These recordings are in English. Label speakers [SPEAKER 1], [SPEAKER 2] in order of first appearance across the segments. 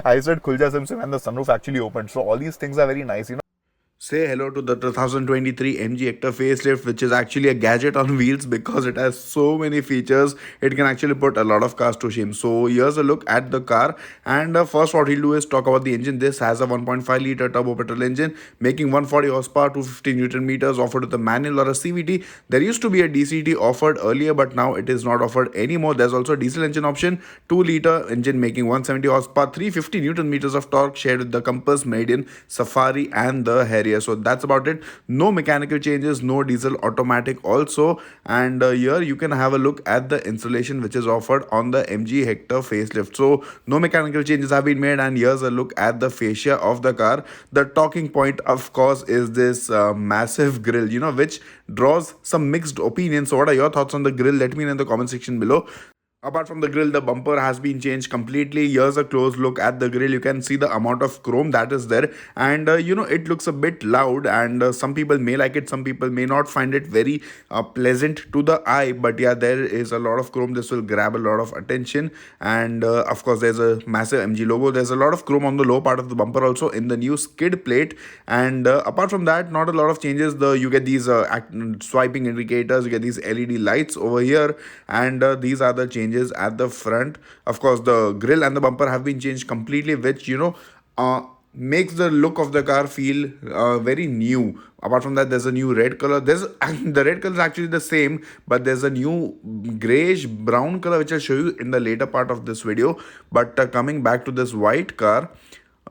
[SPEAKER 1] I said khul ja sim sim and the sunroof actually opened. So all these things are very nice, Say hello to the 2023 MG Hector facelift, which is actually a gadget on wheels because it has so many features. It can actually put a lot of cars to shame. So here's a look at the car. And first, what he'll do is talk about the engine. This has a 1.5 liter turbo petrol engine, making 140 horsepower, 250 newton meters, offered with a manual or a CVT. There used to be a DCT offered earlier, but now it is not offered anymore. There's also a diesel engine option, 2-liter engine making 170 horsepower, 350 newton meters of torque, shared with the Compass, Meridian, Safari, and the Harrier. So that's about it. No mechanical changes, no diesel automatic also. And here you can have a look at the installation which is offered on the MG Hector facelift. So no mechanical changes have been made, and here's a look at the fascia of the car. The talking point, of course, is this massive grille, which draws some mixed opinions. So what are your thoughts on the grille? Let me know in the comment section below. Apart from the grille, the bumper has been changed completely. Here's a close look at the grille. You can see the amount of chrome that is there, and it looks a bit loud, and some people may like it, some people may not find it very pleasant to the eye. But yeah, there is a lot of chrome. This will grab a lot of attention, and of course, there's a massive MG logo. There's a lot of chrome on the low part of the bumper also in the new skid plate, and apart from that, not a lot of changes. You get these swiping indicators, you get these LED lights over here, and these are the changes at the front. Of course, the grille and the bumper have been changed completely, which makes the look of the car feel very new. Apart from that, there's a new red color. There's the red color is actually the same, but there's a new grayish brown color which I'll show you in the later part of this video. But coming back to this white car,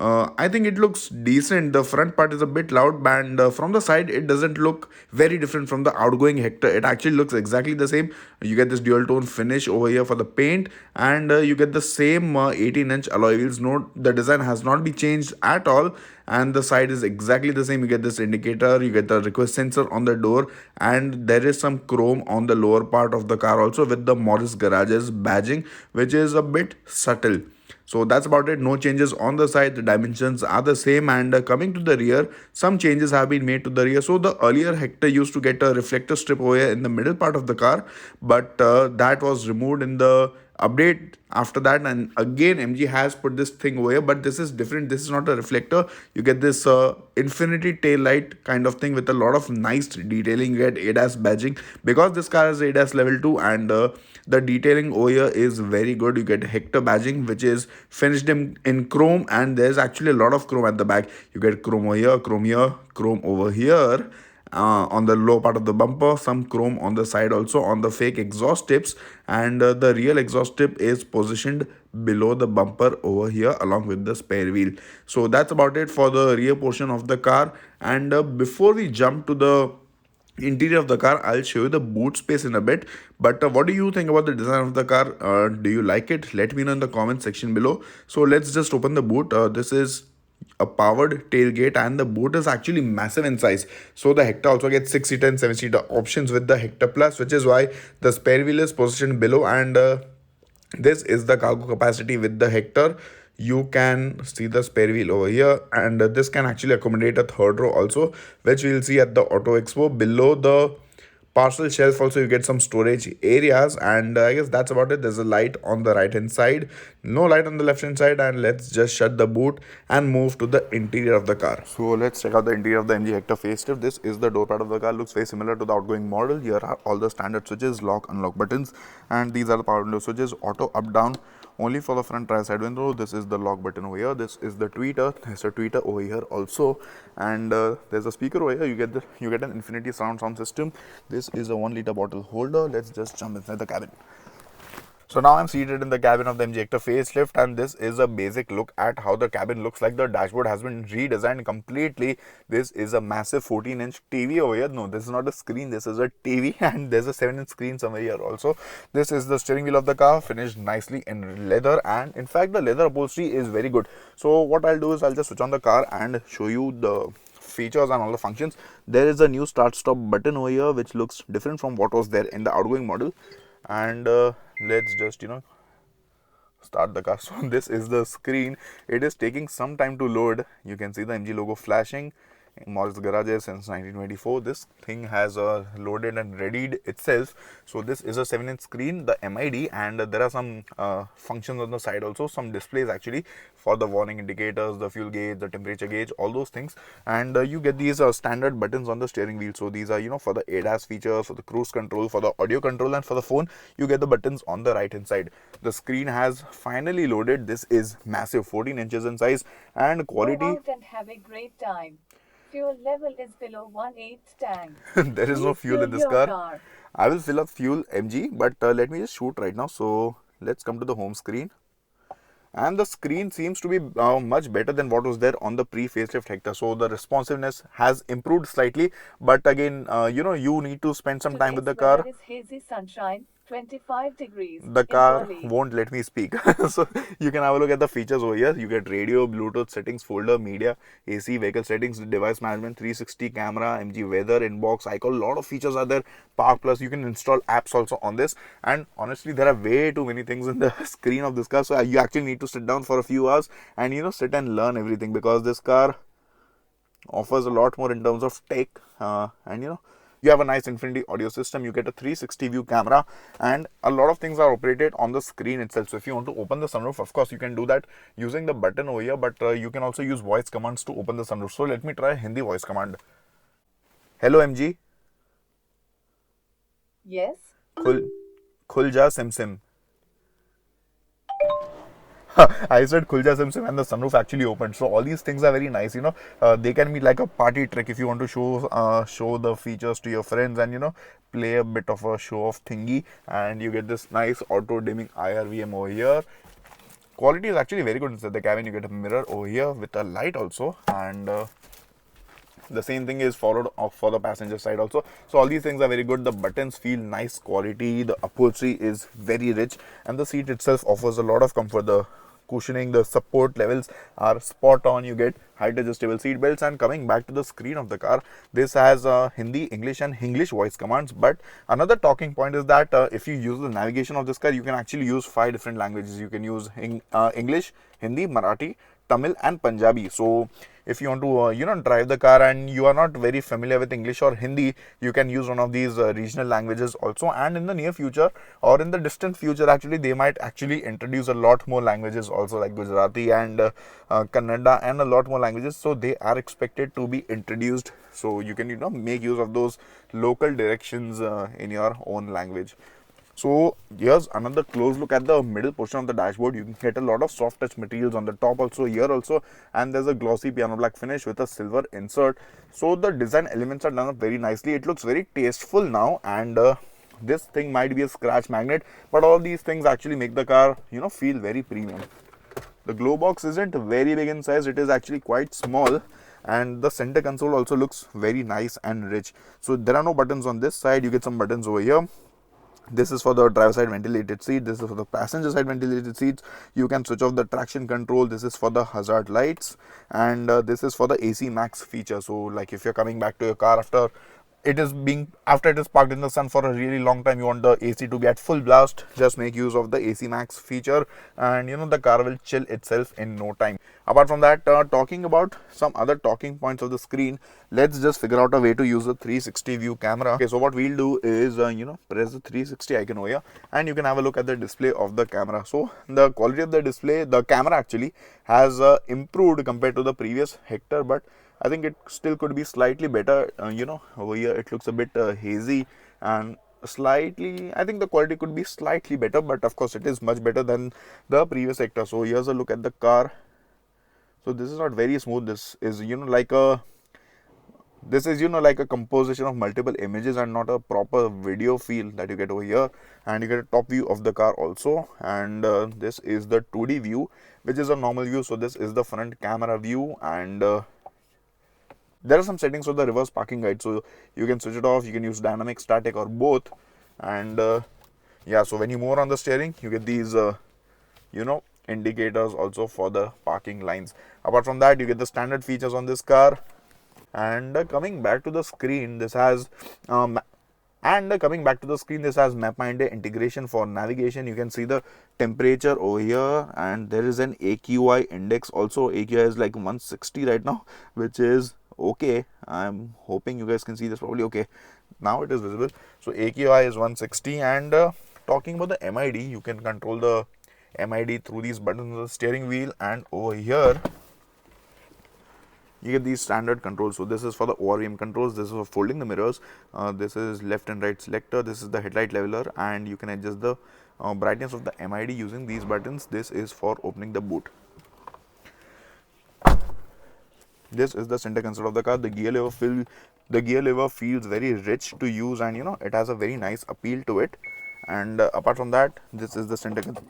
[SPEAKER 1] I think it looks decent. The front part is a bit loud, and from the side, it doesn't look very different from the outgoing Hector. It actually looks exactly the same. You get this dual tone finish over here for the paint, and you get the same 18-inch alloy wheels. Note the design has not been changed at all, and the side is exactly the same. You get this indicator, you get the request sensor on the door, and there is some chrome on the lower part of the car also with the Morris Garages badging, which is a bit subtle. So that's about it. No changes on the side. The dimensions are the same. And coming to the rear, some changes have been made to the rear. So the earlier Hector used to get a reflector strip over here in the middle part of the car, but that was removed in the update after that. And again, MG has put this thing over here, but this is different. This is not a reflector. You get this infinity tail light kind of thing with a lot of nice detailing. You get ADAS badging because this car is ADAS level 2, and the detailing over here is very good. You get Hector badging, which is finished in chrome, and there's actually a lot of chrome at the back. You get chrome over here, chrome over here. On the low part of the bumper, some chrome on the side also on the fake exhaust tips, and the real exhaust tip is positioned below the bumper over here along with the spare wheel. So that's about it for the rear portion of the car. And before we jump to the interior of the car, I'll show you the boot space in a bit. But what do you think about the design of the car? Do you like it? Let me know in the comment section below. So let's just open the boot. This is a powered tailgate, and the boot is actually massive in size. So the Hector also gets 6-seater and 7-seater options with the Hector Plus, which is why the spare wheel is positioned below, and this is the cargo capacity with the Hector. You can see the spare wheel over here, and this can actually accommodate a third row also, which we'll see at the Auto Expo. Below the parcel shelf also you get some storage areas, and I guess that's about it. There's a light on the right hand side, no light on the left hand side. And let's just shut the boot and move to the interior of the car. So let's check out the interior of the MG Hector facelift. This is the door pad of the car. Looks very similar to the outgoing model. Here are all the standard switches, lock, unlock buttons, and these are the power window switches, auto up down only for the front drive side window. This is the lock button over here. This is the tweeter. There's a tweeter over here also, and there's a speaker over here. You get an infinity surround sound system. This is a 1-liter bottle holder. Let's just jump inside the cabin. So now I'm seated in the cabin of the MG Hector facelift, and this is a basic look at how the cabin looks like. The dashboard has been redesigned completely. This is a massive 14-inch TV over here. No, this is not a screen, this is a TV, and there's a 7-inch screen somewhere here also. This is the steering wheel of the car, finished nicely in leather, and in fact the leather upholstery is very good. So what I'll do is I'll just switch on the car and show you the features and all the functions. There is a new start stop button over here, which looks different from what was there in the outgoing model. And let's just start the car. So this is the screen. It is taking some time to load. You can see the MG logo flashing Morris garages since 1924. This thing has loaded and readied itself. So this is a 7-inch screen, the MID, and there are some functions on the side also, some displays actually for the warning indicators, the fuel gauge, the temperature gauge, all those things. And you get these standard buttons on the steering wheel. So these are, you know, for the ADAS features, for the cruise control, for the audio control, and for the phone you get the buttons on the right hand side. The screen has finally loaded. This is massive, 14 inches in size, and quality.
[SPEAKER 2] Go out and have a great time. Fuel level is below 1/8 tank.
[SPEAKER 1] There is no fuel in this car. I will fill up fuel, MG, but let me just shoot right now. So let's come to the home screen. And the screen seems to be much better than what was there on the pre-facelift Hector. So the responsiveness has improved slightly, but again, you know, you need to spend some time with the car.
[SPEAKER 2] Today's weather is hazy sunshine, 25 degrees.
[SPEAKER 1] The car won't let me speak. So you can have a look at the features over here. You get radio, Bluetooth settings, folder, media, AC, vehicle settings, device management, 360 camera, MG weather, inbox, icon. A lot of features are there. Park Plus. You can install apps also on this. And honestly, there are way too many things in the screen of this car. So you actually need to sit down for a few hours and, you know, sit and learn everything, because this car offers a lot more in terms of tech. And you know, you have a nice infinity audio system, you get a 360 view camera, and a lot of things are operated on the screen itself. So if you want to open the sunroof, of course you can do that using the button over here, but you can also use voice commands to open the sunroof. So let me try Hindi voice command. Hello MG.
[SPEAKER 2] Yes.
[SPEAKER 1] Khul ja sim sim. I said Khulja Sim Sim, and the sunroof actually opened. So all these things are very nice, you know. They can be like a party trick if you want to show the features to your friends and, you know, play a bit of a show off thingy. And you get this nice auto dimming IRVM over here. Quality is actually very good inside the cabin. You get a mirror over here with a light also, and the same thing is followed up for the passenger side also. So all these things are very good. The buttons feel nice quality, the upholstery is very rich, and the seat itself offers a lot of comfort. The cushioning, the support levels are spot on. You get height adjustable seat belts. And coming back to the screen of the car, this has Hindi, English and English voice commands. But another talking point is that if you use the navigation of this car, you can actually use 5 different languages. You can use English, Hindi, Marathi, Tamil and Punjabi. So if you want to you know, drive the car and you are not very familiar with English or Hindi, you can use one of these regional languages also. And in the near future or in the distant future, actually they might actually introduce a lot more languages also, like Gujarati and Kannada and a lot more languages. So they are expected to be introduced, so you can, you know, make use of those local directions in your own language. So here's another close look at the middle portion of the dashboard. You can get a lot of soft touch materials on the top also, here also, and there's a glossy piano black finish with a silver insert. So the design elements are done up very nicely. It looks very tasteful now, and this thing might be a scratch magnet, but all these things actually make the car, you know, feel very premium. The glow box isn't very big in size, it is actually quite small, and the center console also looks very nice and rich. So there are no buttons on this side. You get some buttons over here. This is for the driver side ventilated seat. This is for the passenger side ventilated seats. You can switch off the traction control. This is for the hazard lights, and this is for the AC max feature. So like if you're coming back to your car after it is parked in the sun for a really long time, you want the AC to be at full blast, just make use of the AC Max feature, and you know, the car will chill itself in no time. Apart from that, talking about some other talking points of the screen, let's just figure out a way to use the 360 view camera. Okay, so what we'll do is you know, press the 360 icon over here and you can have a look at the display of the camera. So the quality of the display, the camera actually has improved compared to the previous Hector, but I think it still could be slightly better. You know, over here it looks a bit hazy and slightly, I think the quality could be slightly better, but of course it is much better than the previous Hector. So here's a look at the car. So this is not very smooth. This is, you know, like a composition of multiple images and not a proper video feel that you get over here. And you get a top view of the car also, and this is the 2D view, which is a normal view. So this is the front camera view, and there are some settings for the reverse parking guide, so you can switch it off. You can use dynamic, static or both. And yeah, so when you move on the steering, you get these you know, indicators also for the parking lines. Apart from that, you get the standard features on this car. And coming back to the screen, this has MapMind integration for navigation. You can see the temperature over here, and there is an AQI index also. AQI is like 160 right now, which is okay. I'm hoping you guys can see this probably. Okay, now it is visible. So AQI is 160, and talking about the MID, you can control the MID through these buttons on the steering wheel, and over here you get these standard controls. So this is for the ORVM controls, this is for folding the mirrors, this is left and right selector, this is the headlight leveler, and you can adjust the brightness of the MID using these buttons. This is for opening the boot. This is the center console of the car. The gear lever feels very rich to use, and it has a very nice appeal to it. And apart from that, this is the center console.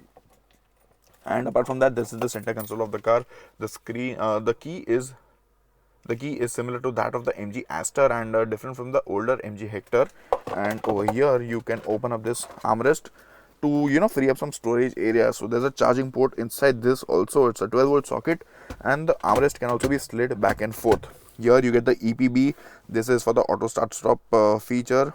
[SPEAKER 1] And apart from that, this is the center console of the car. The screen, the key is similar to that of the MG Hector, and different from the older MG Hector. And over here you can open up this armrest to free up some storage area. So there's a charging port inside this also. It's a 12-volt socket, and the armrest can also be slid back and forth. Here you get the EPB. This is for the auto start stop feature.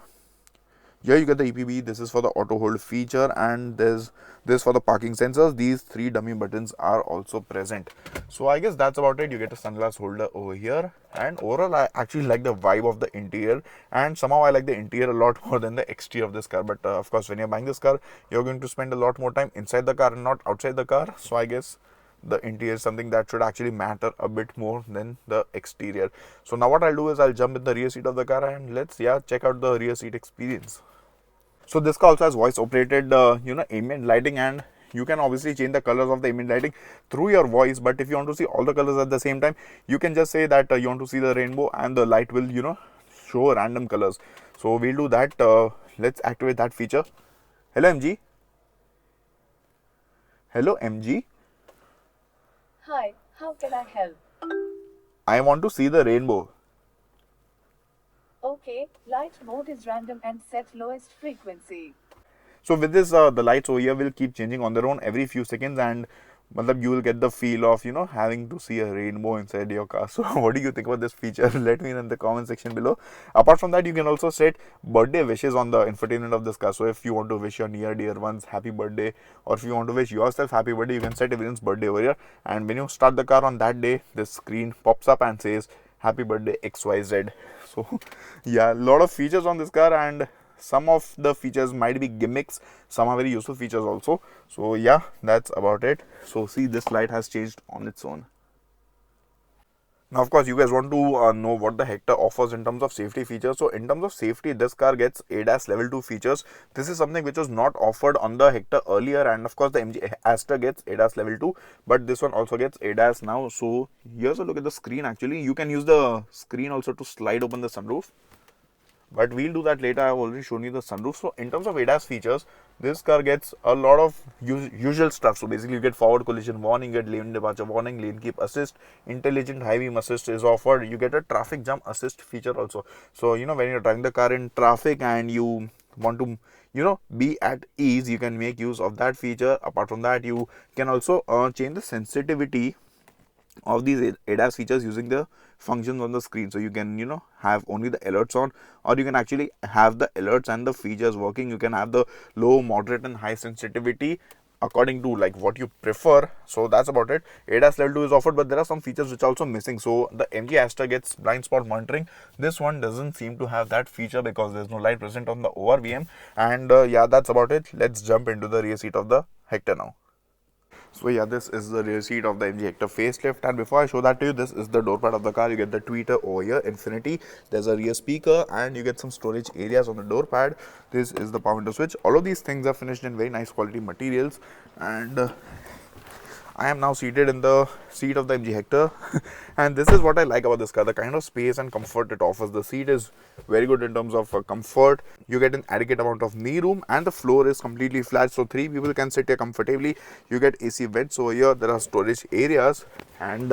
[SPEAKER 1] Here you get the EPB, this is for the auto hold feature, and there's this for the parking sensors. These 3 dummy buttons are also present. So I guess that's about it. You get a sunglass holder over here, and overall I actually like the vibe of the interior, and somehow I like the interior a lot more than the exterior of this car. But of course, when you're buying this car, you're going to spend a lot more time inside the car and not outside the car. So I guess the interior is something that should actually matter a bit more than the exterior. So now what I'll do is I'll jump in the rear seat of the car, and let's check out the rear seat experience. So this car also has voice operated ambient lighting, and you can obviously change the colors of the ambient lighting through your voice. But if you want to see all the colors at the same time, you can just say that you want to see the rainbow, and the light will show random colors. So we'll do that. Let's activate that feature. Hello MG. Hello MG.
[SPEAKER 2] Hi, how can I help?
[SPEAKER 1] I want to see the rainbow.
[SPEAKER 2] Okay, light mode is random and set lowest frequency.
[SPEAKER 1] So with this, the lights over here will keep changing on their own every few seconds, and you will get the feel of having to see a rainbow inside your car. So what do you think about this feature? Let me know in the comment section below. Apart from that, you can also set birthday wishes on the infotainment of this car. So if you want to wish your near dear ones happy birthday, or if you want to wish yourself happy birthday, you can set everyone's birthday over here, and when you start the car on that day, this screen pops up and says happy birthday XYZ. So yeah, a lot of features on this car, and some of the features might be gimmicks, some are very useful features also. So yeah, that's about it. So see, this light has changed on its own. Now of course you guys want to know what the Hector offers in terms of safety features. So in terms of safety, this car gets ADAS level 2 features. This is something which was not offered on the Hector earlier, and of course the MG Hector gets ADAS level 2, but this one also gets ADAS now. So here's a look at the screen. Actually, you can use the screen also to slide open the sunroof, but we'll do that later. I've already shown you the sunroof. So in terms of ADAS features, this car gets a lot of usual stuff. So basically you get forward collision warning, you get lane departure warning, lane keep assist, intelligent high beam assist is offered. You get a traffic jam assist feature also. So when you're driving the car in traffic and you want to be at ease, you can make use of that feature. Apart from that, you can also change the sensitivity of these ADAS features using the functions on the screen. So you can have only the alerts on, or you can actually have the alerts and the features working. You can have the low, moderate and high sensitivity according to like what you prefer. So that's about it. ADAS level 2 is offered, but there are some features which are also missing. So the MG Hector gets blind spot monitoring. This one doesn't seem to have that feature because there's no light present on the ORVM. And yeah, that's about it. Let's jump into the rear seat of the Hector now. So yeah, this is the rear seat of the MG Hector facelift, and before I show that to you, this is the door pad of the car. You get the tweeter over here, infinity. There's a rear speaker, and you get some storage areas on the door pad. This is the power window switch. All of these things are finished in very nice quality materials, and I am now seated in the seat of the MG Hector and this is what I like about this car, the kind of space and comfort it offers. The seat is very good in terms of comfort. You get an adequate amount of knee room and the floor is completely flat, so 3 people can sit here comfortably. You get AC vents over here, there are storage areas, and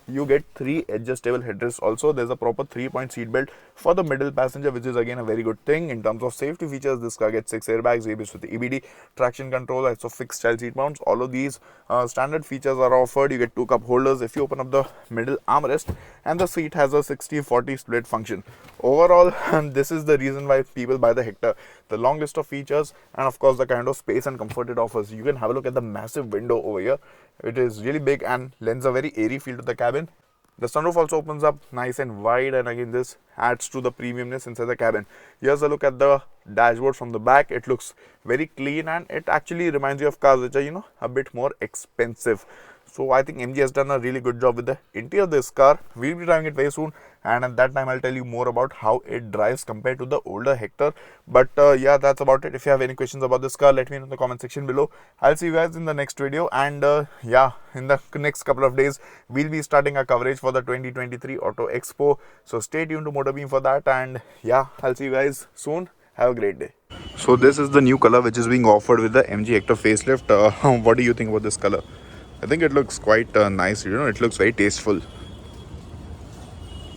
[SPEAKER 1] you get 3 adjustable headrests also. There's a proper 3-point seat belt for the middle passenger, which is again a very good thing. In terms of safety features, this car gets 6 airbags, ABS with the EBD, traction control, also fixed child seat mounts. All of these standard features are offered. You get 2 cup holders if you open up the middle armrest, and the seat has a 60-40 split function. Overall, this is the reason why people buy the Hector. The long list of features and of course the kind of space and comfort it offers. You can have a look at the massive window over here. It is really big and lends a very airy feel to the cabin. The sunroof also opens up nice and wide, and again this adds to the premiumness inside the cabin. Here's a look at the dashboard from the back. It looks very clean, and it actually reminds you of cars which are, a bit more expensive. So I think MG has done a really good job with the interior of this car. We'll be driving it very soon, and at that time I'll tell you more about how it drives compared to the older Hector. But yeah, that's about it. If you have any questions about this car, let me know in the comment section below. I'll see you guys in the next video, and yeah, in the next couple of days we'll be starting our coverage for the 2023 Auto Expo. So stay tuned to MotorBeam for that, and yeah, I'll see you guys soon. Have a great day. So this is the new color which is being offered with the MG Hector facelift. What do you think about this color? I think it looks quite nice. It looks very tasteful.